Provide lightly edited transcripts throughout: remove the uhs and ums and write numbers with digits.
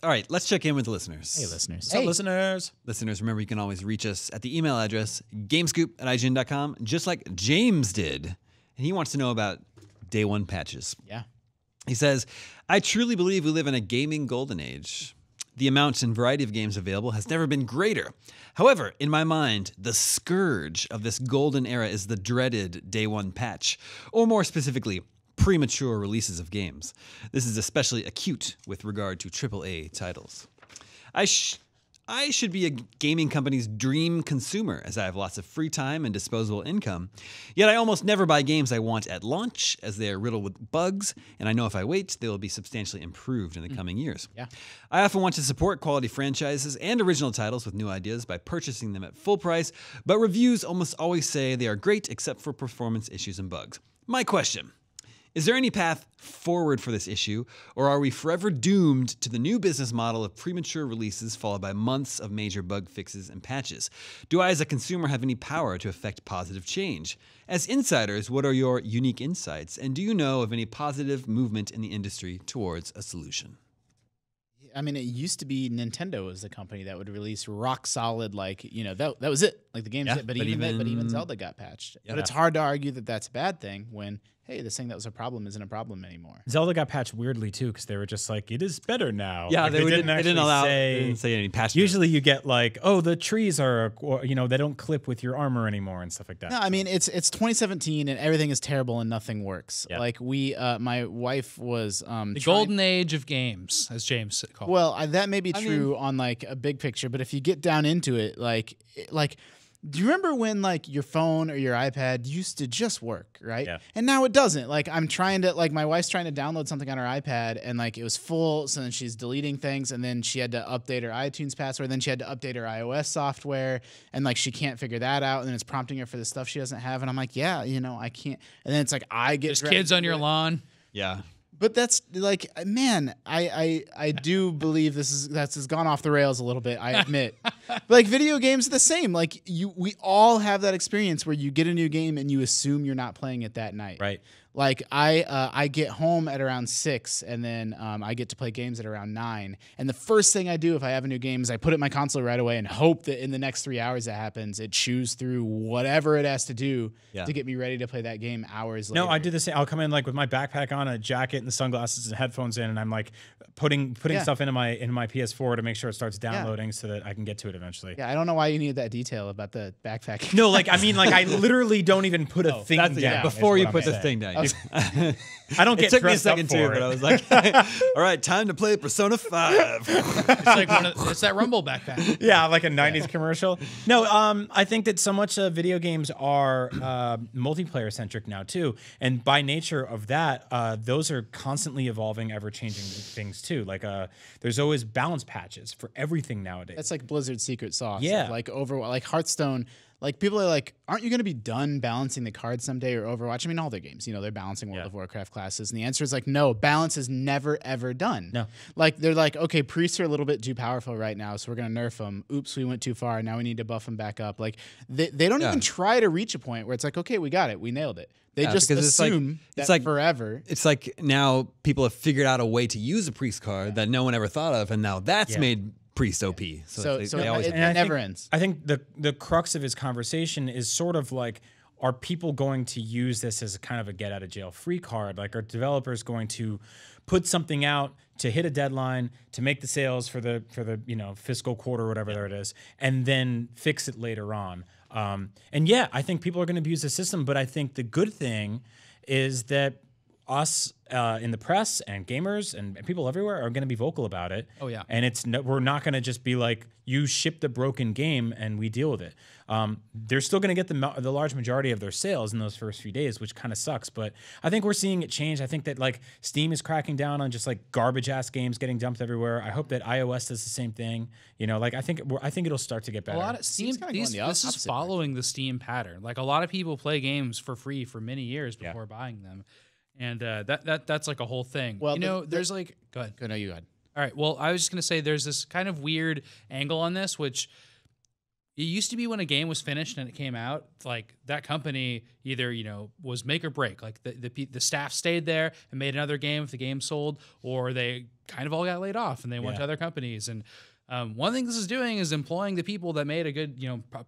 All right, let's check in with the listeners. Hey, listeners. So listeners. Listeners, remember you can always reach us at the email address gamescoop@ign.com, just like James did. And he wants to know about Day 1 patches. Yeah. He says, I truly believe we live in a gaming golden age. The amount and variety of games available has never been greater. However, in my mind, the scourge of this golden era is the dreaded Day 1 patch, or more specifically, premature releases of games. This is especially acute with regard to AAA titles. I should be a gaming company's dream consumer, as I have lots of free time and disposable income. Yet I almost never buy games I want at launch, as they are riddled with bugs, and I know if I wait, they will be substantially improved in the coming years. Yeah. I often want to support quality franchises and original titles with new ideas by purchasing them at full price, but reviews almost always say they are great except for performance issues and bugs. My question: is there any path forward for this issue, or are we forever doomed to the new business model of premature releases followed by months of major bug fixes and patches? Do I as a consumer have any power to affect positive change? As insiders, what are your unique insights, and do you know of any positive movement in the industry towards a solution? I mean, it used to be Nintendo was the company that would release rock solid, like, you know, that was it. Like the game's Yeah, it. But even Zelda got patched. Yeah. But it's hard to argue that that's a bad thing when, hey, this thing that was a problem isn't a problem anymore. Zelda got patched weirdly too, because they were just like, it is better now. Yeah, like, they didn't actually say any patch. Usually you get like, oh, the trees are, or, you know, they don't clip with your armor anymore and stuff like that. No, I mean it's 2017 and everything is terrible and nothing works. Yeah. Like my wife was The golden age of games, as James called it. Well, that may be true on like a big picture, but if you get down into it, like, do you remember when like your phone or your iPad used to just work, right? Yeah. And now it doesn't. Like I'm trying to, like my wife's trying to download something on her iPad and like it was full, so then she's deleting things and then she had to update her iTunes password, then she had to update her iOS software and like she can't figure that out and then it's prompting her for the stuff she doesn't have and I'm like, yeah, you know, I can't. And then it's like I get There's kids on your lawn. Yeah. But that's like, man, I do believe that's gone off the rails a little bit. I admit, like video games are the same. Like we all have that experience where you get a new game and you assume you're not playing it that night. Right. Like I get home at around 6 and then I get to play games at around 9. And the first thing I do if I have a new game is I put it in my console right away and hope that in the next 3 hours that happens, it chews through whatever it has to do to get me ready to play that game hours later. No, I do the same. I'll come in like with my backpack on, a jacket and the sunglasses and headphones in, and I'm like putting stuff into my PS4 to make sure it starts downloading so that I can get to it eventually. Yeah, I don't know why you needed that detail about the backpack. No, like I mean, like I literally don't even put a thing down. Yeah, before you put the thing down. I don't get It took me a dressed up second for too, it. but I was like, all right, time to play Persona 5. It's like it's that Rumble backpack. Yeah, like a 90s commercial. No, I think that so much video games are multiplayer centric now too. And by nature of that, those are constantly evolving, ever changing things too. Like there's always balance patches for everything nowadays. That's like Blizzard's secret sauce. Yeah. Like Overwatch, like Hearthstone. Like people are like, aren't you going to be done balancing the cards someday or Overwatch? I mean, all their games, you know, they're balancing World of Warcraft classes. And the answer is like, no, balance is never, ever done. No. Like they're like, okay, priests are a little bit too powerful right now, so we're going to nerf them. Oops, we went too far. Now we need to buff them back up. Like they don't even try to reach a point where it's like, okay, we got it. We nailed it. They just assume that forever. It's like now people have figured out a way to use a priest card that no one ever thought of, and now that's made priest OP. So they always it never ends. I think the crux of his conversation is sort of like, are people going to use this as a kind of a get out of jail free card? Like, are developers going to put something out to hit a deadline to make the sales for the fiscal quarter or whatever it is, and then fix it later on? And yeah, I think people are going to abuse the system, but I think the good thing is that us in the press and gamers and people everywhere are going to be vocal about it. Oh yeah, and we're not going to just be like, you shipped a broken game and we deal with it. They're still going to get the large majority of their sales in those first few days, which kind of sucks. But I think we're seeing it change. I think that like Steam is cracking down on just like garbage ass games getting dumped everywhere. I hope that iOS does the same thing. You know, like I think it'll start to get better. A lot of Steam. This is following the Steam pattern. Like a lot of people play games for free for many years before buying them. And that's like a whole thing. Well, you know, there's like, go ahead. No, you go ahead. All right. Well, I was just going to say there's this kind of weird angle on this, which it used to be when a game was finished and it came out, like that company either, was make or break. Like the staff stayed there and made another game if the game sold, or they kind of all got laid off and they went to other companies. And one thing this is doing is employing the people that made a good,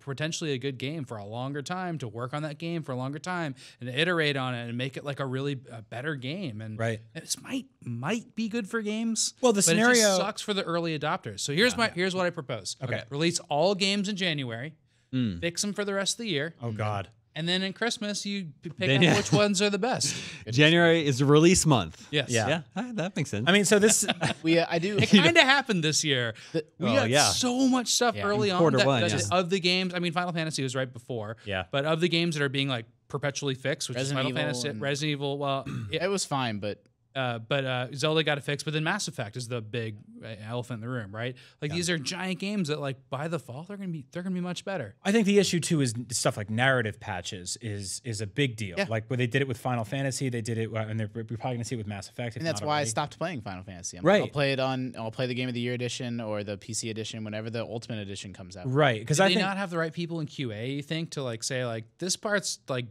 potentially a good game for a longer time to work on that game for a longer time and iterate on it and make it like a better game. And this might be good for games. Well, the scenario it just sucks for the early adopters. So here's what I propose. Okay. Release all games in January, fix them for the rest of the year. Oh God. And then in Christmas, you pick out which ones are the best. January is the release month. Yes. Yeah, that makes sense. I mean, so this I do. It kind of happened this year. We got so much stuff early on of the games. I mean, Final Fantasy was right before. Yeah. But of the games that are being like perpetually fixed, which Resident is Final Evil Fantasy, Resident Evil. Well, it was fine, but Zelda got it fixed. But then Mass Effect is the big elephant in the room, right? Like these are giant games that, like, by the fall they're gonna be much better. I think the issue too is stuff like narrative patches is a big deal. Yeah. Like when they did it with Final Fantasy, they did it, and we're probably gonna see it with Mass Effect. and that's why I stopped playing Final Fantasy. I'll play the Game of the Year edition or the PC edition whenever the Ultimate edition comes out. Right, because I think not have the right people in QA. You think to like say like this part's like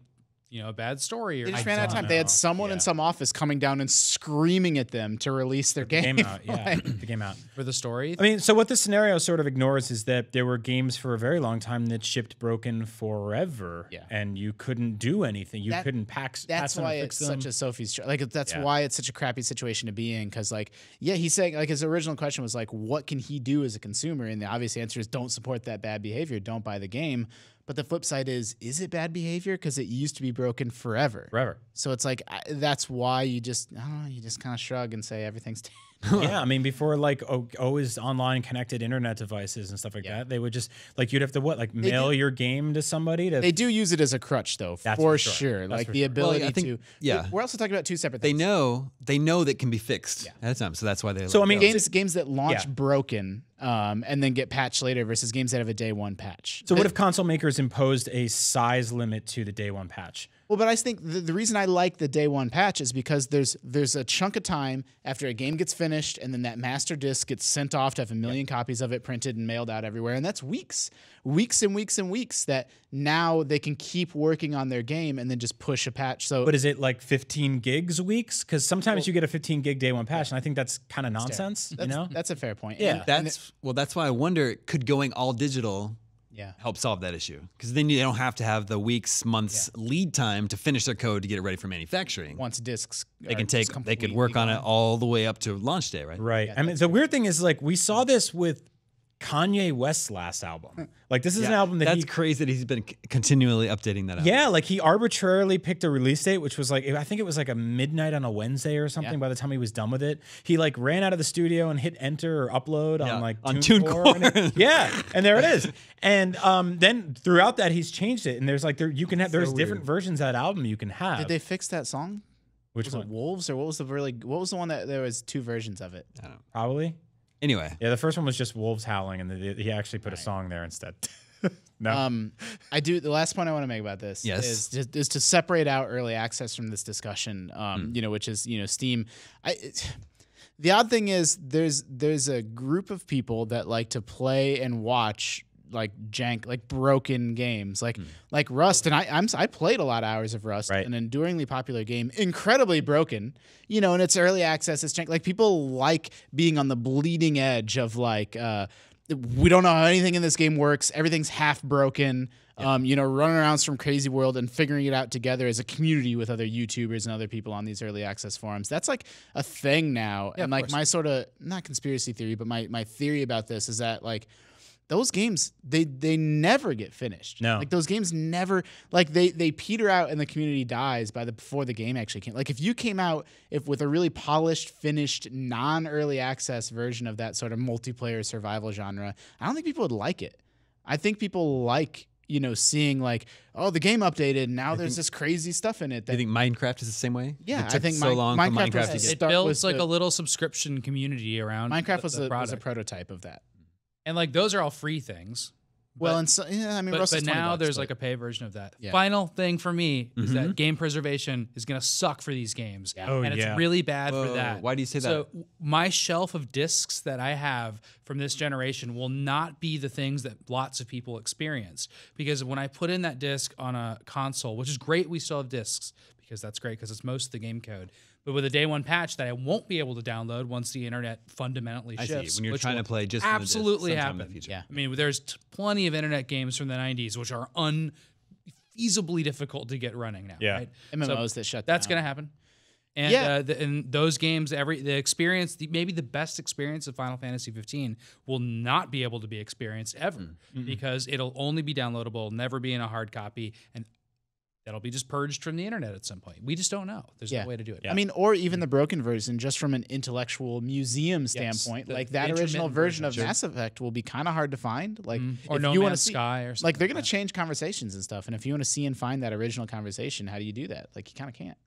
a bad story. Or They just ran out of time. They had someone in some office coming down and screaming at them to release their game. out. Yeah, the game out. for the story. I mean, so what this scenario sort of ignores is that there were games for a very long time that shipped broken forever, and you couldn't do anything. You couldn't patch That's them why or fix it's them. such a Sophie's like. That's why it's such a crappy situation to be in. Because he's saying like his original question was like, what can he do as a consumer? And the obvious answer is don't support that bad behavior. Don't buy the game. But the flip side is it bad behavior? Because it used to be broken forever. So it's like that's why you just kind of shrug and say everything's. Yeah, I mean, before like always online connected internet devices and stuff like that, they would just like you'd have to mail your game to somebody. They do use it as a crutch though, for sure. Like the ability to. Yeah, we're also talking about two separate things. They know that can be fixed at a time, so that's why they. So I mean, games that launch broken. And then get patched later versus games that have a day one patch. So what if console makers imposed a size limit to the day one patch? Well, but I think the reason I like the day one patch is because there's a chunk of time after a game gets finished and then that master disc gets sent off to have a million copies of it printed and mailed out everywhere. And that's weeks and weeks and weeks that now they can keep working on their game and then just push a patch. So, but is it like 15 gigs weeks? Because sometimes you get a 15 gig day one patch, and I think that's kind of nonsense. That's a fair point. Yeah, that's why I wonder, could going all digital help solve that issue? Because then you don't have to have the weeks, months lead time to finish their code to get it ready for manufacturing. Once discs, they could work on it all the way up to launch day, right? Right. I mean, the weird thing is like we saw this with Kanye West's last album. Like this is an album that's crazy that he's been continually updating that album. Yeah, like he arbitrarily picked a release date, which was like I think it was like a midnight on a Wednesday or something. By the time he was done with it, he like ran out of the studio and hit enter or upload on TuneCore. And there it is. And then throughout that he's changed it, and there's like there's different versions of that album you can have. Did they fix that song? Which was one? It Wolves, or what was the one that there was two versions of it? I don't know. Probably. Anyway. Yeah, the first one was just wolves howling, and he actually put a song there instead. No. I do. The last point I want to make about this is to separate out early access from this discussion, which is, Steam. The odd thing is there's a group of people that like to play and watch like jank, like broken games, like Rust, and I played a lot of hours of Rust, an enduringly popular game, incredibly broken, and it's early access, it's jank. Like people like being on the bleeding edge of like we don't know how anything in this game works, everything's half broken. Running around some crazy world and figuring it out together as a community with other YouTubers and other people on these early access forums. That's like a thing now. And like my sort of, not conspiracy theory, but my theory about this is that like those games, they never get finished. No. Like those games never, like they peter out and the community dies before the game actually came. Like if you came out with a really polished, finished, non-early access version of that sort of multiplayer survival genre, I don't think people would like it. I think people like, seeing like, oh, the game updated, and now there's this crazy stuff in it. Do you think Minecraft is the same way? Yeah, I think Minecraft it builds like a little subscription community around. Minecraft was a prototype of that. And like those are all free things. Well, and so, yeah, I mean, Rust is but now $20, there's but- like a pay version of that. Yeah. Final thing for me is that game preservation is going to suck for these games. Oh, and yeah. it's really bad Whoa, for that. why do you say So my shelf of discs that I have from this generation will not be the things that lots of people experience. Because when I put in that disc on a console, which is great, we still have discs because that's great because it's most of the game code. But with a day one patch that I won't be able to download once the internet fundamentally I shifts. see. When you're which trying will to play just from the disc absolutely sometime in happen. the future. Yeah. I mean, there's plenty of internet games from the 90s which are unfeasibly difficult to get running now. Yeah. Right? MMOs that shut That's down. going to happen. And, Yeah. And those games, the experience, maybe the best experience of Final Fantasy 15 will not be able to be experienced ever because it'll only be downloadable, never be in a hard copy, and that'll be just purged from the internet at some point. We just don't know. There's no way to do it. I mean, or even the broken version, just from an intellectual museum standpoint, the like that original intermittent version of version. Mass Effect will be kind of hard to find. Like, Or if No you wanna Man's see, Sky or something like they're gonna like that. change conversations and stuff. And if you want to see and find that original conversation, how do you do that? Like, you kind of can't.